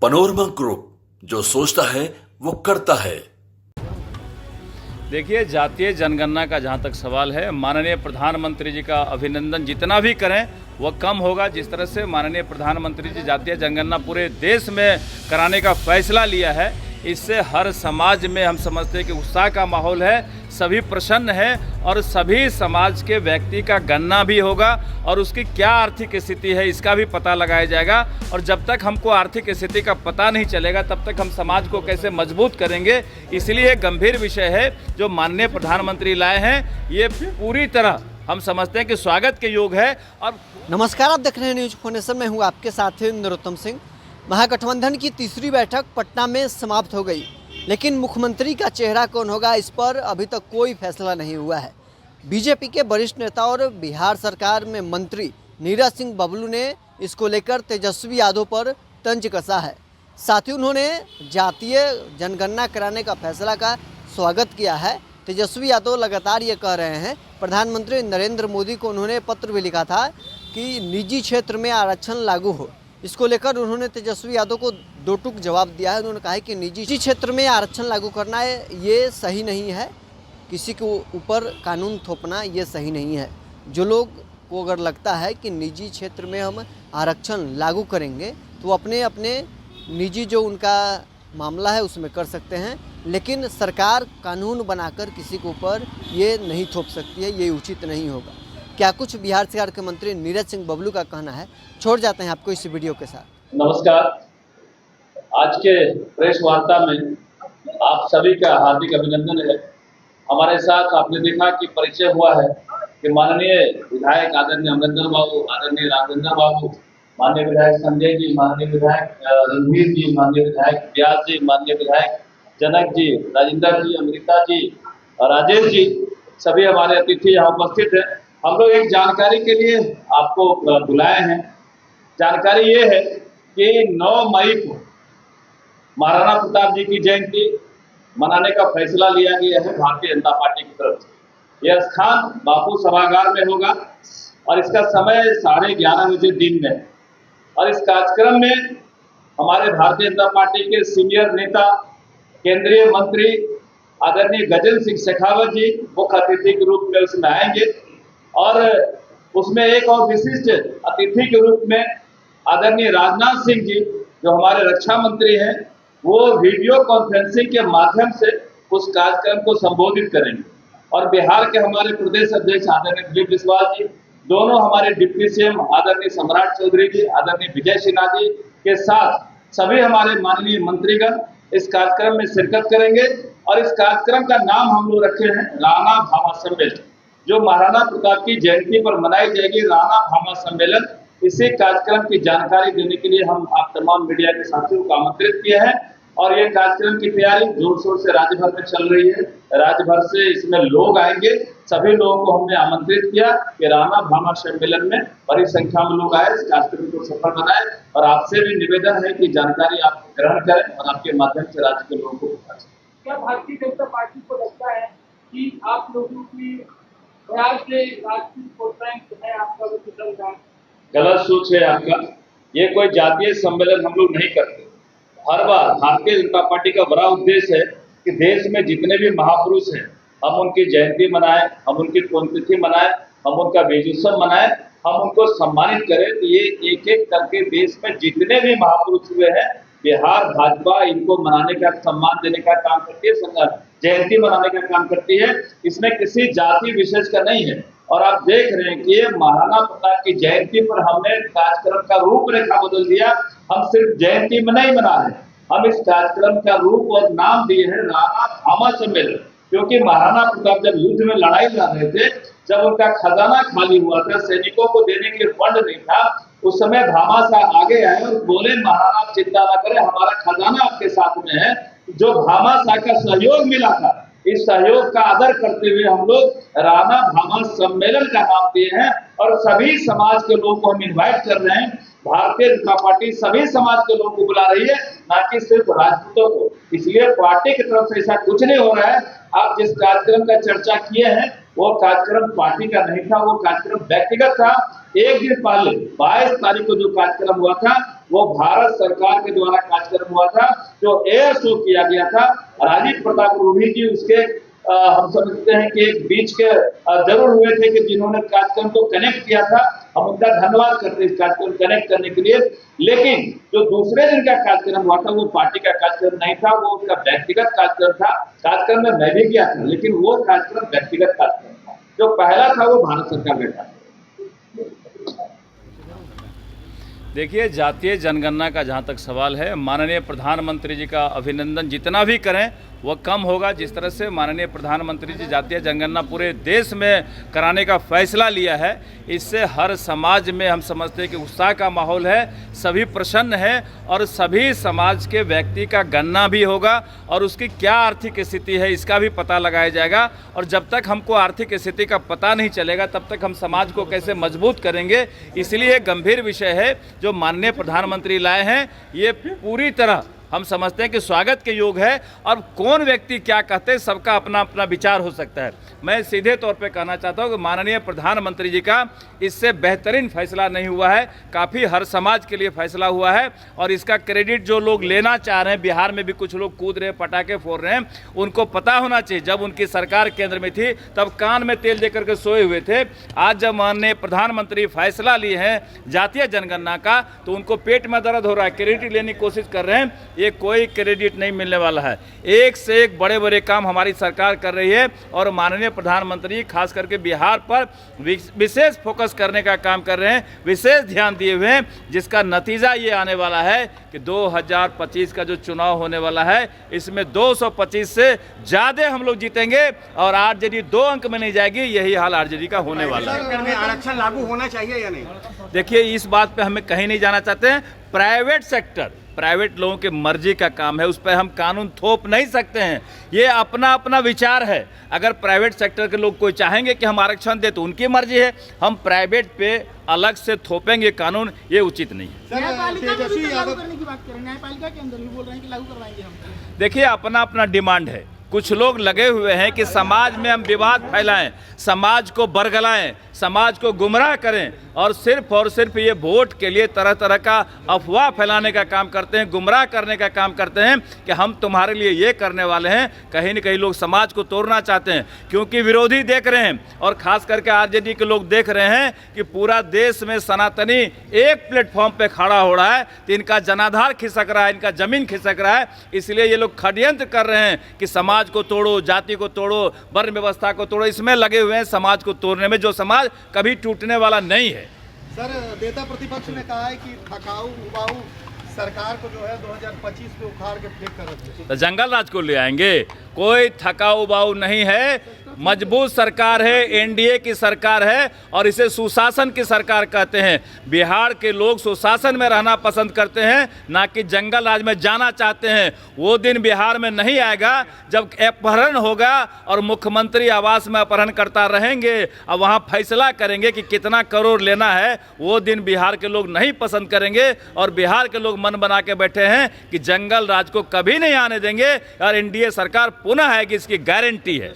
Panorama group, जो सोचता है वो करता है। देखिए, जातीय जनगणना का जहाँ तक सवाल है, माननीय प्रधानमंत्री जी का अभिनंदन जितना भी करें वह कम होगा। जिस तरह से माननीय प्रधानमंत्री जी जातीय जनगणना पूरे देश में कराने का फैसला लिया है, इससे हर समाज में हम समझते हैं कि उत्साह का माहौल है, सभी प्रसन्न हैं और सभी समाज के व्यक्ति का गणना भी होगा और उसकी क्या आर्थिक स्थिति है इसका भी पता लगाया जाएगा। और जब तक हमको आर्थिक स्थिति का पता नहीं चलेगा तब तक हम समाज को कैसे मजबूत करेंगे। इसलिए गंभीर विषय है जो माननीय प्रधानमंत्री लाए हैं, ये पूरी तरह हम समझते हैं कि स्वागत के योग है। और नमस्कार, आप देख रहे हैं न्यूज फोनेशन में हूँ आपके साथ नरोत्तम सिंह। महागठबंधन की तीसरी बैठक पटना में समाप्त हो गई, लेकिन मुख्यमंत्री का चेहरा कौन होगा इस पर अभी तक कोई फैसला नहीं हुआ है। बीजेपी के वरिष्ठ नेता और बिहार सरकार में मंत्री नीरज सिंह बबलू ने इसको लेकर तेजस्वी यादव पर तंज कसा है। साथ ही उन्होंने जातीय जनगणना कराने का फैसला का स्वागत किया है। तेजस्वी यादव लगातार ये कह रहे हैं, प्रधानमंत्री नरेंद्र मोदी को उन्होंने पत्र भी लिखा था कि निजी क्षेत्र में आरक्षण लागू हो। इसको लेकर उन्होंने तेजस्वी यादव को दो टूक जवाब दिया है। उन्होंने कहा है कि निजी क्षेत्र में आरक्षण लागू करना है ये सही नहीं है, किसी के ऊपर कानून थोपना ये सही नहीं है। जो लोग को अगर लगता है कि निजी क्षेत्र में हम आरक्षण लागू करेंगे तो अपने अपने निजी जो उनका मामला है उसमें कर सकते हैं, लेकिन सरकार कानून बनाकर किसी के ऊपर ये नहीं थोप सकती है, ये उचित नहीं होगा। क्या कुछ बिहार सरकार के मंत्री नीरज सिंह बबलू का कहना है, छोड़ जाते हैं आपको इस वीडियो के साथ। नमस्कार, आज के प्रेस वार्ता में आप सभी का हार्दिक अभिनंदन है। हमारे साथ आपने देखा कि परिचय हुआ है कि माननीय विधायक आदरणीय अमरिंदर बाबू, आदरणीय राजेंद्र बाबू, माननीय विधायक संजय जी, माननीय विधायक रणवीर जी, माननीय विधायक व्यास जी, माननीय विधायक जनक जी, राजेंद्र जी, अमृता जी और राजेश जी, सभी हमारे अतिथि यहाँ उपस्थित हैं। हम लोग एक जानकारी के लिए आपको बुलाए हैं। जानकारी ये है कि 9 मई को महाराणा प्रताप जी की जयंती मनाने का फैसला लिया गया है भारतीय जनता पार्टी की तरफ से। यह स्थान बापू सभागार में होगा और इसका समय 11:30 बजे दिन में। और इस कार्यक्रम में हमारे भारतीय जनता पार्टी के सीनियर नेता, केंद्रीय मंत्री आदरणीय गजेंद्र सिंह शेखावत जी मुख्य अतिथि के रूप में उसमें आएंगे और उसमें एक और विशिष्ट अतिथि के रूप में आदरणीय राजनाथ सिंह जी जो हमारे रक्षा मंत्री हैं, वो वीडियो कॉन्फ्रेंसिंग के माध्यम से उस कार्यक्रम को संबोधित करेंगे। और बिहार के हमारे प्रदेश अध्यक्ष आदरणीय दिलीप बिस्वाल जी, दोनों हमारे डिप्टी सीएम आदरणीय सम्राट चौधरी जी, आदरणीय विजय सिन्हा जी के साथ सभी हमारे माननीय मंत्रीगण इस कार्यक्रम में शिरकत करेंगे। और इस कार्यक्रम का नाम हम लोग रखे हैं राणा भामा सम्मेलन, जो महाराणा प्रताप की जयंती पर मनाई जाएगी, राणा भामा सम्मेलन। इसी कार्यक्रम की जानकारी देने के लिए हम आप तमाम मीडिया के साथियों को आमंत्रित किए हैं। और ये कार्यक्रम की तैयारी जोर शोर से राज्य भर में चल रही है। राज्य भर से इसमें लोग आएंगे। सभी लोगों को हमने आमंत्रित किया कि राणा भामा सम्मेलन में बड़ी संख्या में लोग आए, इस कार्यक्रम को सफल बनाए। और आपसे भी निवेदन है कि जानकारी आप ग्रहण करें और आपके माध्यम से राज्य के लोगों को बताएं। क्या भारतीय जनता पार्टी को लगता है कि आप लोगों की बिहार से राष्ट्रीय वोट बैंक है आपका वो चल रहा है? गलत सोच है आपका। ये कोई जातीय सम्मेलन हम लोग नहीं करते। हर बार भारतीय जनता पार्टी का बड़ा उद्देश्य है कि देश में जितने भी महापुरुष हैं हम उनकी जयंती मनाएं, हम उनकी पुण्यतिथि मनाएं, हम उनका विजयोत्सव मनाएं, हम उनको सम्मानित करें। तो ये एक एक करके देश में जितने भी महापुरुष हुए हैं, बिहार भाजपा इनको मनाने का, सम्मान देने का काम करती है, जयंती मनाने का काम करती है। इसमें किसी जाति विशेष का नहीं है। और आप देख रहे हैं कि ये महाराणा प्रताप की जयंती पर हमने कार्यक्रम का रूपरेखा बदल दिया। हम सिर्फ जयंती में नहीं मना रहे, हम इस कार्यक्रम का रूप और नाम दिए हैं राणा भामा सम्मेलन। क्योंकि महाराणा प्रताप जब युद्ध में लड़ाई लड़ रहे थे, जब उनका खजाना खाली हुआ था, सैनिकों को देने के लिए फंड नहीं था, उस समय भामा साहब आगे आए और बोले, महाराणा आप चिंता न करें, हमारा खजाना आपके साथ में है। जो भामा साहब का सहयोग मिला था, इस सहयोग का आदर करते हुए हम लोग राणा भामा सम्मेलन का नाम दिए हैं। और सभी समाज के लोगों को हम इन्वाइट कर रहे हैं। भारतीय जनता पार्टी सभी समाज के लोगों को बुला रही है, ना कि सिर्फ राजपूतों को। इसलिए पार्टी की तरफ से ऐसा कुछ नहीं हो रहा है। आप जिस कार्यक्रम का चर्चा किए हैं वो कार्यक्रम पार्टी का नहीं था, वो कार्यक्रम व्यक्तिगत था। एक दिन पहले 22 तारीख को जो कार्यक्रम हुआ था वो भारत सरकार के द्वारा कार्यक्रम हुआ था, जो एयर शो किया गया था। राजीव प्रताप रूढ़ी जी उसके हम समझते हैं कि एक बीच के जरूर हुए थे कि जिन्होंने कार्यक्रम को कनेक्ट किया था। हम उनका धन्यवाद करते हैं इस कार्यक्रम कनेक्ट करने के लिए। लेकिन जो दूसरे दिन का कार्यक्रम हुआ था वो पार्टी का कार्यक्रम नहीं था, वो उसका व्यक्तिगत कार्यक्रम था। कार्यक्रम में मैं भी गया था, लेकिन वो कार्यक्रम व्यक्तिगत कार्यक्रम था। जो पहला था वो भारत सरकार का था। देखिए, जातीय जनगणना का जहाँ तक सवाल है, माननीय प्रधानमंत्री जी का अभिनंदन जितना भी करें वह कम होगा। जिस तरह से माननीय प्रधानमंत्री जी जातीय जनगणना पूरे देश में कराने का फैसला लिया है, इससे हर समाज में हम समझते हैं कि उत्साह का माहौल है, सभी प्रसन्न हैं और सभी समाज के व्यक्ति का गणना भी होगा और उसकी क्या आर्थिक स्थिति है इसका भी पता लगाया जाएगा। और जब तक हमको आर्थिक स्थिति का पता नहीं चलेगा तब तक हम समाज को कैसे मजबूत करेंगे। इसलिए गंभीर विषय है जो माननीय प्रधानमंत्री लाए हैं, ये पूरी तरह हम समझते हैं कि स्वागत के योग है। और कौन व्यक्ति क्या कहते हैं, सबका अपना अपना विचार हो सकता है। मैं सीधे तौर पे कहना चाहता हूँ कि माननीय प्रधानमंत्री जी का इससे बेहतरीन फैसला नहीं हुआ है, काफ़ी हर समाज के लिए फैसला हुआ है। और इसका क्रेडिट जो लोग लेना चाह रहे हैं, बिहार में भी कुछ लोग कूद रहे हैं, पटाखे फोड़ रहे हैं, उनको पता होना चाहिए जब उनकी सरकार केंद्र में थी तब कान में तेल दे करके सोए हुए थे। आज जब माननीय प्रधानमंत्री फैसला लिए हैं जातीय जनगणना का तो उनको पेट में दर्द हो रहा है, क्रेडिट लेने की कोशिश कर रहे हैं। ये कोई क्रेडिट नहीं मिलने वाला है। एक से एक बड़े बड़े काम हमारी सरकार कर रही है और माननीय प्रधानमंत्री खास करके बिहार पर विशेष फोकस करने का काम कर रहे हैं, विशेष ध्यान दिए हुए हैं, जिसका नतीजा ये आने वाला है कि 2025 का जो चुनाव होने वाला है इसमें 225 से ज़्यादा हम लोग जीतेंगे और आरजेडी 2 अंक में नहीं जाएगी। यही हाल आरजेडी का होने वाला है। आरक्षण लागू होना चाहिए या नहीं? देखिए, इस बात पे हमें कहीं नहीं जाना चाहते हैं। प्राइवेट सेक्टर, प्राइवेट लोगों की मर्जी का काम है, उस पर हम कानून थोप नहीं सकते हैं। ये अपना अपना विचार है। अगर प्राइवेट सेक्टर के लोग कोई चाहेंगे कि हम आरक्षण दें तो उनकी मर्जी है। हम प्राइवेट पे अलग से थोपेंगे कानून, ये उचित नहीं है। न्यायपालिका करने की बात करें, न्यायपालिका के अंदर भी बोल रहे हैं कि लागू करवाएंगे हम। देखिए, अपना अपना डिमांड है। कुछ लोग लगे हुए हैं कि समाज में हम विवाद फैलाएं, समाज को बरगलाएं, समाज को गुमराह करें और सिर्फ ये वोट के लिए तरह तरह का अफवाह फैलाने का काम करते हैं, गुमराह करने का काम करते हैं कि हम तुम्हारे लिए ये करने वाले हैं। कहीं न कहीं लोग समाज को तोड़ना चाहते हैं, क्योंकि विरोधी देख रहे हैं और खास करके आरजेडी के लोग देख रहे हैं कि पूरा देश में सनातनी एक प्लेटफॉर्म पे खड़ा हो रहा है तो इनका जनाधार खिसक रहा है, इनका जमीन खिसक रहा है। इसलिए ये लोग षड्यंत्र कर रहे हैं कि समाज को तोड़ो, जाति को तोड़ो, वर्ण व्यवस्था को तोड़ो। इसमें लगे हुए हैं समाज को तोड़ने में, जो समाज कभी टूटने वाला नहीं है। सर, नेता प्रतिपक्ष ने कहा है कि थकाऊ उबाऊ सरकार को जो है 2025 में उखाड़ के फेंक कर तो जंगल राज को ले आएंगे। कोई थकाऊ उबाऊ नहीं है, मजबूत सरकार है, एनडीए की सरकार है और इसे सुशासन की सरकार कहते हैं। बिहार के लोग सुशासन में रहना पसंद करते हैं, ना कि जंगल राज में जाना चाहते हैं। वो दिन बिहार में नहीं आएगा जब अपहरण होगा और मुख्यमंत्री आवास में अपहरणकर्ता रहेंगे और वहाँ फैसला करेंगे कि कितना करोड़ लेना है। वो दिन बिहार के लोग नहीं पसंद करेंगे और बिहार के लोग मन बना के बैठे हैं कि जंगल राज को कभी नहीं आने देंगे और एनडीए सरकार पुनः आएगी, इसकी गारंटी है।